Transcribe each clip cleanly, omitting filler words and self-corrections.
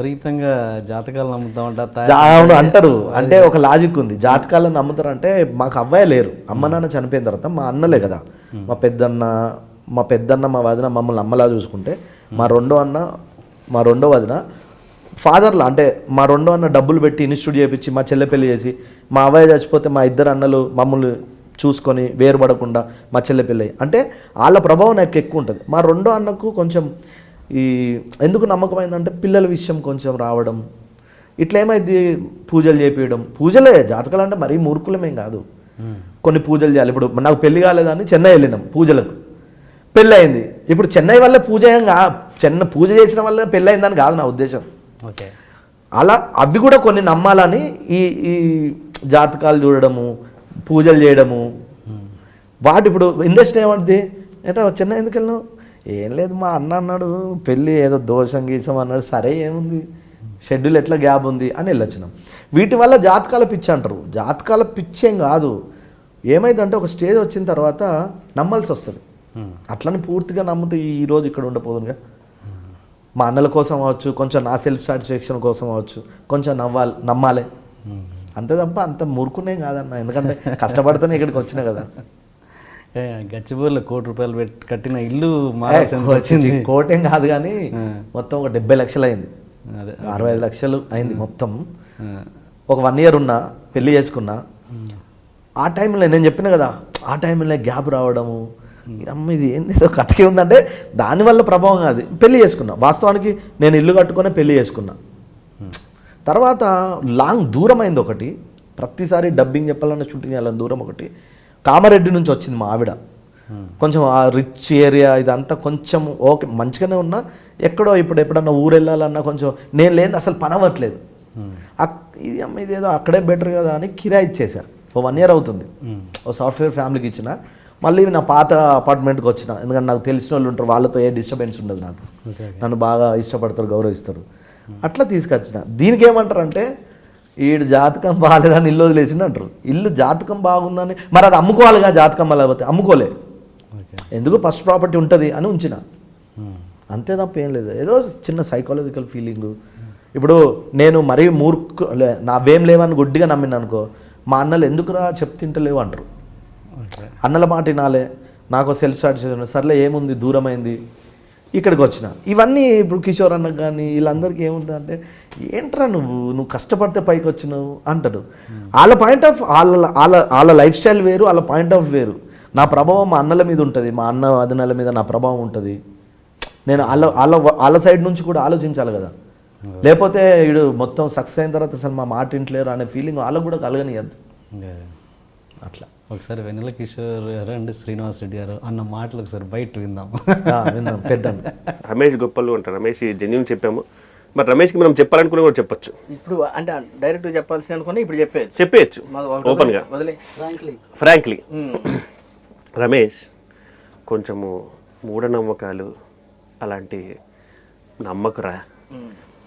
విపరీతంగా జాతకాలు నమ్ముతా అవును అంటారు. అంటే ఒక లాజిక్ ఉంది, జాతకాలను నమ్ముతారు అంటే మాకు అవ్వే లేరు, అమ్మ నాన్న చనిపోయిన తర్వాత మా అన్నలే కదా, మా పెద్దన్న మా వదిన మమ్మల్ని అమ్మలా చూసుకుంటే, మా రెండో వదిన ఫాదర్లా, అంటే మా రెండో అన్న డబ్బులు పెట్టి ఇన్స్టిట్యూట్ చేయించి మా చెల్లె పెళ్లి చేసి, మా అవ్వయ్య చచ్చిపోతే మా ఇద్దరు అన్నలు మమ్మల్ని చూసుకొని వేరుపడకుండా మా చెల్లె పెళ్ళి, అంటే వాళ్ళ ప్రభావం నాకు ఎక్కువ ఉంటుంది. మా రెండో అన్నకు కొంచెం ఎందుకు నమ్మకమైందంటే పిల్లల విషయం కొంచెం రావడం, ఇట్లా ఏమైంది పూజలు చేపించడం, పూజలే జాతకాలు అంటే మరీ మూర్ఖులమేం కాదు, కొన్ని పూజలు చేయాలి. ఇప్పుడు నాకు పెళ్లి కాలేదని చెన్నై వెళ్ళినాం పూజలకు, పెళ్ళి అయింది. ఇప్పుడు చెన్నై వల్ల పూజ చేసిన వల్ల పెళ్ళి అయిందని కాదు నా ఉద్దేశం. అలా అవి కూడా కొన్ని నమ్మాలని ఈ జాతకాలు చూడడము, పూజలు చేయడము, వాటి ఇప్పుడు ఇండస్ట్రీ ఏమంటుంది ఏంటో చెన్నై ఎందుకు వెళ్ళినావు, ఏం లేదు మా అన్న అన్నాడు పెళ్ళి ఏదో దోషం గీసం అన్నాడు, సరే ఏముంది షెడ్యూల్ ఎట్లా గ్యాప్ ఉంది అని వెళ్ళొచ్చినాం. వీటి వల్ల జాతకాల పిచ్చి అంటారు. జాతకాల పిచ్చేం కాదు, ఏమైందంటే ఒక స్టేజ్ వచ్చిన తర్వాత నమ్మాల్సి వస్తుంది. అట్లని పూర్తిగా నమ్ముతూ ఈరోజు ఇక్కడ ఉండపోదునుగా, మా అన్నల కోసం అవ్వచ్చు, కొంచెం నా సెల్ఫ్ సాటిస్ఫాక్షన్ కోసం అవ్వచ్చు, కొంచెం నమ్మాలి అంతే తప్ప అంత మూర్ఖునేం కాదన్న, ఎందుకంటే కష్టపడితేనే ఇక్కడికి వచ్చినా కదా. గచ్చిబౌలిలో ₹1,00,00,000 పెట్టి కట్టిన ఇల్లు వచ్చింది, కోటేం కాదు కానీ మొత్తం ఒక 70 లక్షలు అయింది, 65 లక్షలు అయింది మొత్తం. ఒక 1 year ఉన్నా, పెళ్లి చేసుకున్నా. ఆ టైంలో నేను చెప్పిన కదా, ఆ టైంలో గ్యాప్ రావడము, అమ్మ ఇది ఏందో కథకే ఉందంటే దానివల్ల ప్రభావం కాదు. పెళ్లి చేసుకున్నా, వాస్తవానికి నేను ఇల్లు కట్టుకునే పెళ్లి చేసుకున్నా. తర్వాత దూరం అయింది ఒకటి, ప్రతిసారి డబ్బింగ్ చెప్పాలన్నా షూటింగ్ చేయాలన్న దూరం ఒకటి. కామారెడ్డి నుంచి వచ్చింది మా ఆవిడ, కొంచెం ఆ రిచ్ ఏరియా ఇదంతా కొంచెం ఓకే మంచిగానే ఉన్నా, ఎక్కడో ఇప్పుడు ఎప్పుడన్నా ఊరు వెళ్ళాలన్నా కొంచెం నేను లేదు అసలు పని అవ్వట్లేదు. ఇది అమ్మ ఇదేదో అక్కడే బెటర్ కదా అని కిరాయి ఇచ్చేసా. ఓ 1 year అవుతుంది, ఓ సాఫ్ట్వేర్ ఫ్యామిలీకి ఇచ్చిన. మళ్ళీ నా పాత అపార్ట్మెంట్కి వచ్చిన, ఎందుకంటే నాకు తెలిసిన వాళ్ళు ఉంటారు, వాళ్ళతో ఏ డిస్టర్బెన్స్ ఉండదు, నన్ను బాగా ఇష్టపడతారు, గౌరవిస్తారు. అట్లా తీసుకొచ్చిన. దీనికి ఏమంటారంటే ఈడు జాతకం బాగాలేదని ఇల్లు వదిలేసిండు అంటారు. ఇల్లు జాతకం బాగుందని మరి అది అమ్ముకోవాలిగా, జాతకం లేకపోతే అమ్ముకోలే, ఎందుకు ఫస్ట్ ప్రాపర్టీ ఉంటుంది అని ఉంచిన, అంతే తప్ప ఏం లేదు. ఏదో చిన్న సైకాలజికల్ ఫీలింగు. ఇప్పుడు నేను మరీ నావేం లేవని గుడ్డిగా నమ్మిన అనుకో, మా అన్నలు ఎందుకురా చెప్తింటలేవు అంటారు. అన్నల మాట వినాలే, నాకు సెల్ఫ్ సాటిస్ఫాక్షన్, సర్లే ఏముంది దూరమైంది ఇక్కడికి వచ్చిన. ఇవన్నీ ఇప్పుడు కిషోర్ అన్నకు కానీ వీళ్ళందరికీ ఏముంటుందంటే ఏంట్రా నువ్వు కష్టపడితే పైకి వచ్చినావు అంటాడు. వాళ్ళ పాయింట్ ఆఫ్ వాళ్ళ లైఫ్ స్టైల్ వేరు, వాళ్ళ పాయింట్ ఆఫ్ వేరు. నా ప్రభావం మా అన్నల మీద ఉంటుంది, మా అన్న వదినల మీద నా ప్రభావం ఉంటుంది. నేను వాళ్ళ సైడ్ నుంచి కూడా ఆలోచించాలి కదా, లేకపోతే వీడు మొత్తం సక్సెస్ అయిన తర్వాత అసలు మా మాట ఇంట్లేరు అనే ఫీలింగ్ వాళ్ళకు కూడా కలగనియద్దు. అట్లా ఒకసారి వెన్నెల కిషోర్ గారు అండ్ శ్రీనివాస్ రెడ్డి గారు అన్న మాటలు ఒకసారి బయట విందాం పెట్టండి. రమేష్ గొప్పలు అంటారు, రమేష్ జెన్యూన్ చెప్పాము. మరి రమేష్కి మనం చెప్పాలనుకుని కూడా చెప్పొచ్చు. ఇప్పుడు అంటే డైరెక్ట్ చెప్పాల్సి అనుకుని ఇప్పుడు చెప్పేయచ్చు ఓపెన్గా, ఫ్రాంక్లీ. రమేష్ కొంచెము మూఢనమ్మకాలు అలాంటి నమ్మకురా,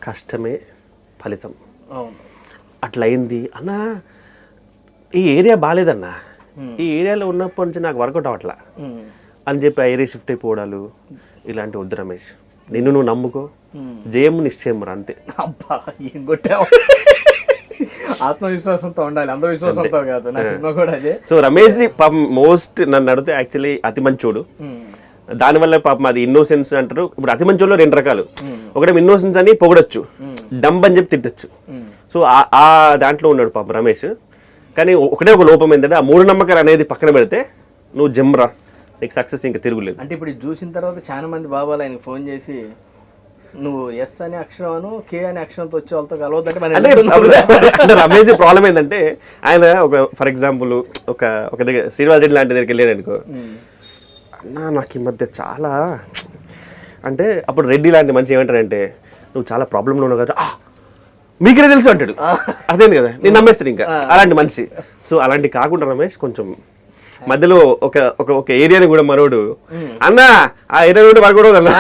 కష్టమే ఫలితం అట్లయింది అన్న. ఈ ఏరియా బాగాలేదన్నా, ఈ ఏరియాలో ఉన్నప్పటి నుంచి నాకు వర్కౌట్ అవ్వట్లా అని చెప్పి ఆ ఏరియా షిఫ్ట్ అయిపోవడాలు ఇలాంటి వద్దు రమేష్. నిన్ను నువ్వు నమ్ముకో, జయము నిశ్చయం రా, అంతే. ఆత్మవిశ్వాసంతో ఉండాలి, అంధవిశ్వాసంతో కాదు. నా సినిమా కూడా అదే. సో రమేష్ ది మోస్ట్ నన్ను అడిగితే యాక్చువల్లీ అతి మంచోడు. దానివల్ల పాపం అది ఇన్నోసెన్స్ అంటారు. ఇప్పుడు అతి మంచోళ్ళు 2 రకాలు, ఒకటే ఇన్నోసెన్స్ అని పొగడొచ్చు, డంబ్ అని చెప్పి తిట్టచ్చు. సో ఆ దాంట్లో ఉన్నాడు పాపం రమేష్. కానీ ఒకటే ఒక లోపం ఏంటంటే ఆ మూఢనమ్మకాలు అనేది పక్కన పెడితే నువ్వు జమ్రా, నీకు సక్సెస్ ఇంకా తిరుగులేదు. అంటే ఇప్పుడు చూసిన తర్వాత చాలా మంది బాబాలు ఆయనకు ఫోన్ చేసి నువ్వు ఎస్ అనే అక్షరం కే అనే అక్షరంతో వచ్చి వాళ్ళతో కలవద్దంటే రమేష్ ప్రాబ్లం ఏంటంటే ఆయన ఫర్ ఎగ్జాంపుల్ ఒక దగ్గర శ్రీనివాస్ రెడ్డి లాంటి దగ్గరికి వెళ్ళాను అనుకో, అన్నా నాకు ఈ మధ్య చాలా అంటే అప్పుడు రెడ్డి లాంటి మనిషి ఏమంటారంటే నువ్వు చాలా ప్రాబ్లంలో ఉన్నావు కదా, మీకే తెలుసు అంటాడు. అదేంది కదా, నేను నమ్మేస్తాను ఇంకా అలాంటి మనిషి. సో అలాంటి కాకుండా రమేష్ కొంచెం మధ్యలో ఒక ఏరియాని కూడా మరోడు అన్నా ఆ ఏరియా నుండి వర్కౌట్ అన్నా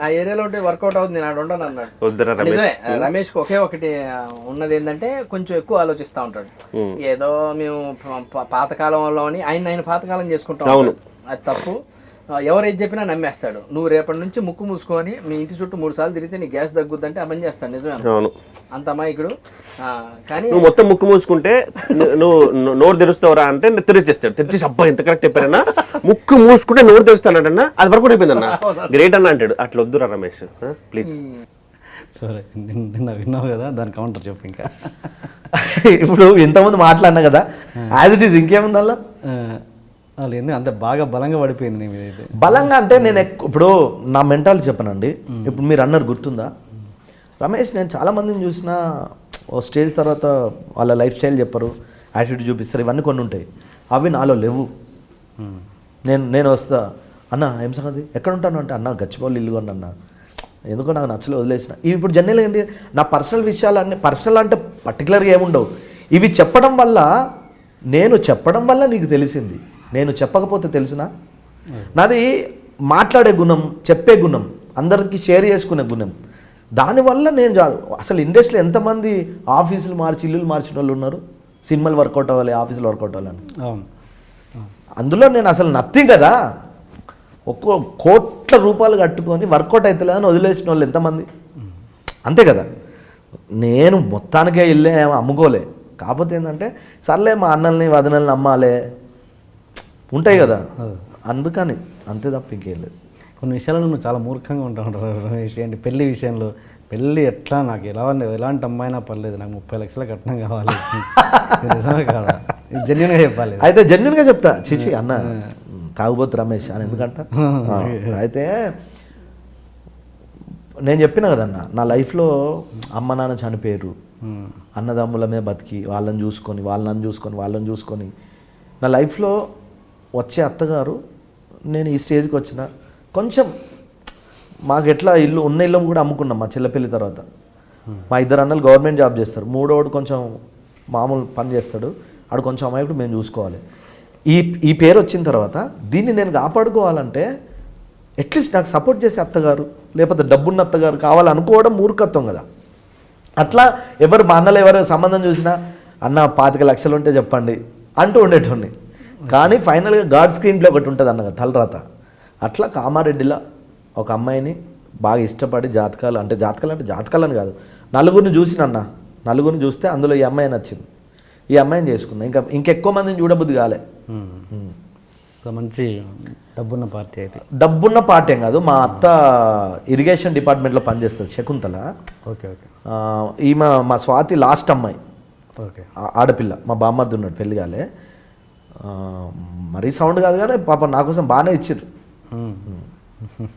ఆ ఏరియాలో ఉంటే వర్కౌట్ అవుతుంది, నేను ఆడ ఉండను అన్నాడు. నిజమే, రమేష్ ఒకే ఒకటి ఉన్నది ఏంటంటే కొంచెం ఎక్కువ ఆలోచిస్తూ ఉంటాడు. ఏదో మేము పాతకాలంలో ఆయన పాతకాలం చేసుకుంటాం, అది తప్పు. ఎవరు ఏది చెప్పినా నమ్మేస్తాడు. నువ్వు రేపటి నుంచి ముక్కు మూసుకొని మీ ఇంటి చుట్టూ 3 సార్లు తిరిగితే నీ గ్యాస్ తగ్గుద్దంటే అమని చేస్తాను. నిజమే, అవును. అంత అమాయకుడు. కానీ నువ్వు మొత్తం ముక్కు మూసుకుంటే నువ్వు నోరు తెరుస్తావురా అంటే తెరిచేస్తాడు. తెరిచేసి అబ్బా ఎంత కరెక్ట్ చెప్పారన్నా, ముక్కు మూసుకుంటే నోరు తెరుస్తానంటన్నా, అది వరకు అయిపోయిందన్న, గ్రేట్ అన్న అంటాడు. అట్లా వద్దురా రమేష్ ప్లీజ్. సరే, నిన్న విన్నావు కదా, దాని కౌంటర్ చెప్పు. ఇంకా ఇప్పుడు ఇంతకుముందు మాట్లాడినా కదా, యాజ్ ఇట్ ఈస్ ఇంకేముంది అలా. వాళ్ళు ఏంది అంత బాగా బలంగా పడిపోయింది నీ మీద అయితే. బలంగా అంటే నేను ఇప్పుడు నా మెంటాలిటీ చెప్పనండి. ఇప్పుడు మీరు అన్నారు గుర్తుందా రమేష్, నేను చాలామందిని చూసిన ఓ స్టేజ్ తర్వాత వాళ్ళ లైఫ్ స్టైల్ చెప్పరు, యాటిట్యూడ్ చూపిస్తారు, ఇవన్నీ కొన్ని ఉంటాయి. అవి నాలో లేవు. నేను వస్తా అన్న ఏం సంగతి ఎక్కడ ఉంటాను అంటే, అన్న గచ్చిబౌలి ఇల్లు కొన్న అన్న, ఎందుకో నాకు నచ్చలే వదిలేసిన. ఇవి ఇప్పుడు జనరల్గా ఏంటి, నా పర్సనల్ విషయాలన్నీ, పర్సనల్ అంటే పర్టికులర్గా ఏముండవు, ఇవి చెప్పడం వల్ల, నేను చెప్పడం వల్ల నీకు తెలిసింది. నేను చెప్పకపోతే తెలిసినా, నాది మాట్లాడే గుణం, చెప్పే గుణం, అందరికి షేర్ చేసుకునే గుణం. దానివల్ల నేను అసలు ఇండస్ట్రీలో ఎంతమంది ఆఫీసులు మార్చి ఇల్లులు మార్చిన వాళ్ళు ఉన్నారు, సినిమాలు వర్కౌట్ అవ్వాలి, ఆఫీసులు వర్కౌట్ అవ్వాలని. అవును, అందులో నేను అసలు నథింగ్ కదా, ఒక్కో కోట్ల రూపాయలు కట్టుకొని వర్కౌట్ అవుతలేదని వదిలేసిన వాళ్ళు ఎంతమంది, అంతే కదా. నేను మొత్తానికే ఇల్లే అమ్ముకోలే, కాకపోతే ఏంటంటే సర్లే మా అన్నల్ని వదినల్ని అమ్మాలే ఉంటాయి కదా, అందుకని అంతే తప్ప ఇంకేం లేదు. కొన్ని విషయాల్లో నువ్వు చాలా మూర్ఖంగా ఉంటావు రమేష్. ఏంటి పెళ్లి విషయంలో, పెళ్ళి ఎట్లా నాకు ఎలాంటి అమ్మాయినా పర్లేదు, నాకు 30 లక్షల కట్నం కావాలి, నిజమే కదా, జెన్యున్గా చెప్పాలి. అయితే జెన్యున్గా చెప్తా, చిచి అన్న తాగుబోతు రమేష్ అని ఎందుకంట. అయితే నేను చెప్పిన కదన్న, నా లైఫ్లో అమ్మ నాన్న చనిపోయారు, అన్నదమ్ముల మీద బతికి వాళ్ళని చూసుకొని నా లైఫ్లో వచ్చే అత్తగారు, నేను ఈ స్టేజ్కి వచ్చిన కొంచెం మాకు ఎట్లా ఇల్లు ఉన్న ఇల్లు కూడా అమ్ముకున్నాం మా చెల్లెపల్లి తర్వాత. మా 2 అన్నలు గవర్నమెంట్ జాబ్ చేస్తారు, 3వాడు కొంచెం మామూలు పని చేస్తాడు, ఆడు కొంచెం అమాయకుడు, మేము చూసుకోవాలి. ఈ పేరు వచ్చిన తర్వాత దీన్ని నేను కాపాడుకోవాలంటే అట్లీస్ట్ నాకు సపోర్ట్ చేసే అత్తగారు, లేకపోతే డబ్బున్న అత్తగారు కావాలనుకోవడం మూర్ఖత్వం కదా. అట్లా ఎవరు మా అన్నలు ఎవరు సంబంధం చూసినా అన్న 25 లక్షలు ఉంటే చెప్పండి అంటూ ఉండేటోడిని. కానీ ఫైనల్గా గాడ్ స్క్రీన్ ప్లే ఒకటి ఉంటుంది అన్నగా తలరాత. అట్లా కామారెడ్డిలో ఒక అమ్మాయిని బాగా ఇష్టపడి జాతకాలు అంటే జాతకాలని కాదు, నలుగురిని చూస్తే అందులో ఈ అమ్మాయి నచ్చింది, ఈ అమ్మాయిని చేసుకున్నా. ఇంకెక్కువ మందిని చూడబుద్ధి కాలే. సో మంచి డబ్బున్న పార్టీ అయితే. డబ్బున్న పార్టీ ఏం కాదు, మా అత్త ఇరిగేషన్ డిపార్ట్మెంట్లో పనిచేస్తుంది, శకుంతల. Okay okay. ఈమె మా స్వాతి లాస్ట్ అమ్మాయి, ఓకే, ఆడపిల్ల. మా బామ్మర్ది ఉన్నాడు, పెళ్లి కాలే. మరీ సౌండ్ కాదు కానీ పాప నా కోసం బాగానే ఇచ్చారు.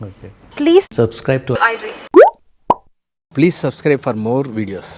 Okay. Please subscribe to Please subscribe for more videos.